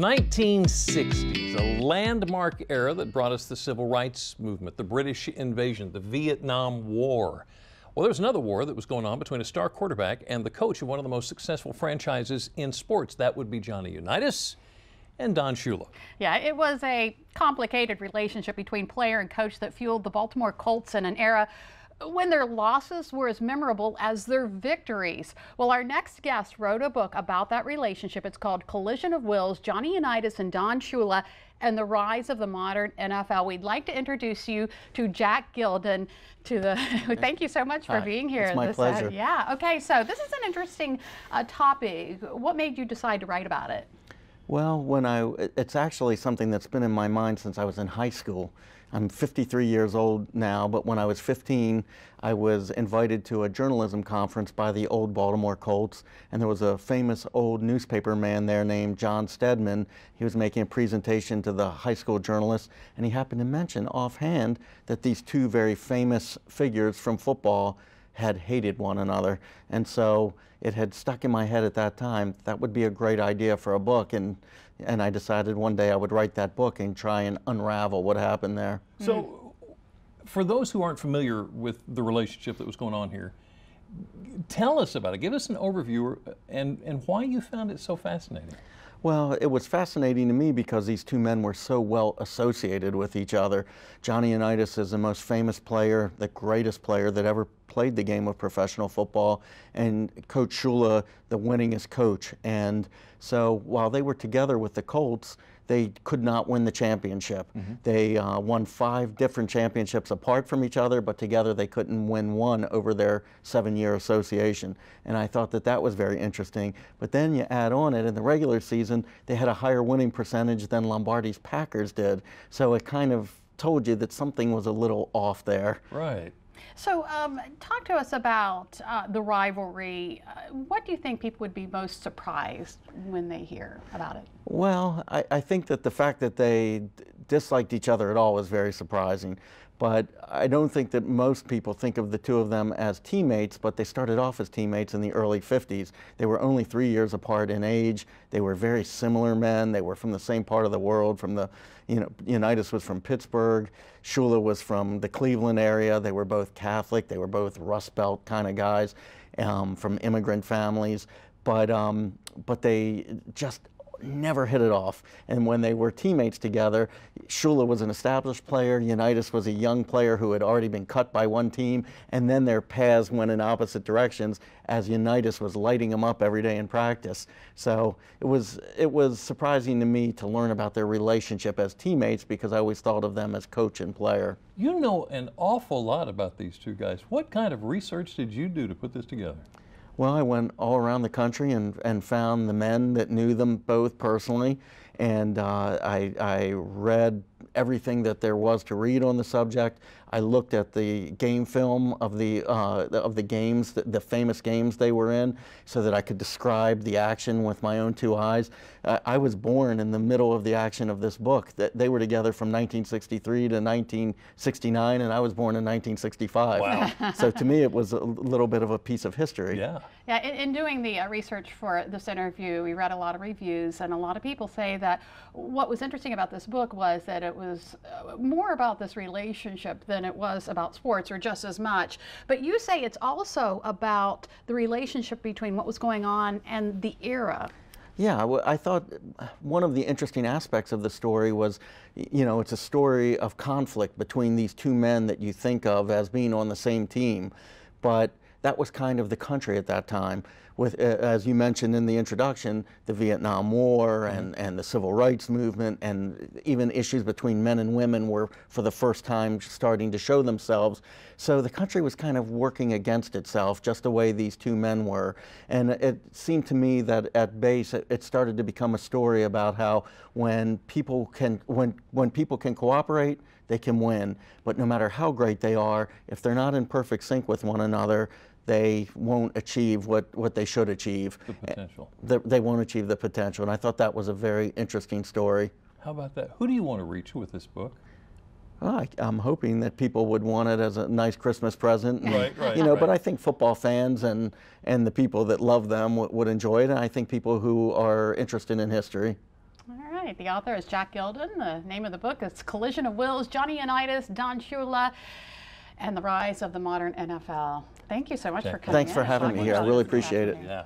1960s, a landmark era that brought us the civil rights movement, the British invasion, the Vietnam War. Well, there's another war that was going on between a star quarterback and the coach of one of the most successful franchises in sports. That would be Johnny Unitas and Don Shula. Yeah, it was a complicated relationship between player and coach that fueled the Baltimore Colts in an era when their losses were as memorable as their victories. Well, our next guest wrote a book about that relationship. It's called Collision of Wills, Johnny Unitas and Don Shula and the Rise of the Modern NFL. We'd like to introduce you to Jack Gilden. Thank you so much for being here. It's my pleasure. Yeah, okay, so this is an interesting topic. What made you decide to write about it? Well, it's actually something that's been in my mind since I was in high school. I'm 53 years old now, but when I was 15, I was invited to a journalism conference by the old Baltimore Colts, and there was a famous old newspaper man there named John Stedman. He was making a presentation to the high school journalists, and he happened to mention offhand that these two very famous figures from football had hated one another. And so it had stuck in my head at that time that would be a great idea for a book, and I decided one day I would write that book and try and unravel what happened there. So for those who aren't familiar with the relationship that was going on here, tell us about it. Give us an overview and why you found it so fascinating. Well, it was fascinating to me because these two men were so well associated with each other. Johnny Unitas is the most famous player, the greatest player that ever played the game of professional football, and Coach Shula, the winningest coach. And so while they were together with the Colts, they could not win the championship. They won 5 different championships apart from each other, but together they couldn't win one over their 7-year association. And I thought that that was very interesting. But then you add on it, in the regular season, they had a higher winning percentage than Lombardi's Packers did. So it kind of told you that something was a little off there. Right. So talk to us about the rivalry. What do you think people would be most surprised when they hear about it? Well, I think that the fact that they disliked each other at all was very surprising. But I don't think that most people think of the two of them as teammates, but they started off as teammates in the early 50s. They were only 3 years apart in age. They were very similar men. They were from the same part of the world. Unitas was from Pittsburgh. Shula was from the Cleveland area. They were both Catholic. They were both Rust Belt kind of guys from immigrant families. But they just never hit it off. And when they were teammates together, Shula was an established player, Unitas was a young player who had already been cut by one team, and then their paths went in opposite directions as Unitas was lighting them up every day in practice. So it was surprising to me to learn about their relationship as teammates, because I always thought of them as coach and player. You know an awful lot about these two guys. What kind of research did you do to put this together? Well, I went all around the country and found the men that knew them both personally, and I read everything that there was to read on the subject. I looked at the game film of the games, the famous games they were in, so that I could describe the action with my own 2 eyes. I was born in the middle of the action of this book. They were together from 1963 to 1969, and I was born in 1965. Wow. So to me, it was a little bit of a piece of history. Yeah. Yeah, in doing the research for this interview, we read a lot of reviews, and a lot of people say that what was interesting about this book was that it was more about this relationship than it was about sports, or just as much. But you say it's also about the relationship between what was going on and the era. Yeah, I thought one of the interesting aspects of the story was, it's a story of conflict between these two men that you think of as being on the same team, but that was kind of the country at that time. With, as you mentioned in the introduction, the Vietnam War and the Civil Rights Movement, and even issues between men and women were for the first time starting to show themselves. So the country was kind of working against itself, just the way these two men were. And it seemed to me that at base it started to become a story about how when people can cooperate, they can win. But no matter how great they are, if they're not in perfect sync with one another, they won't achieve what they should achieve. The potential. They won't achieve the potential, and I thought that was a very interesting story. How about that? Who do you want to reach with this book? Well, I'm hoping that people would want it as a nice Christmas present. Right. But I think football fans and the people that love them would enjoy it, and I think people who are interested in history. All right. tonight. The author is Jack Gilden. The name of the book is Collision of Wills, Johnny Unitas, Don Shula, and the Rise of the Modern NFL. Thank you so much for coming in. Thanks for having me here. I really appreciate it. Yeah.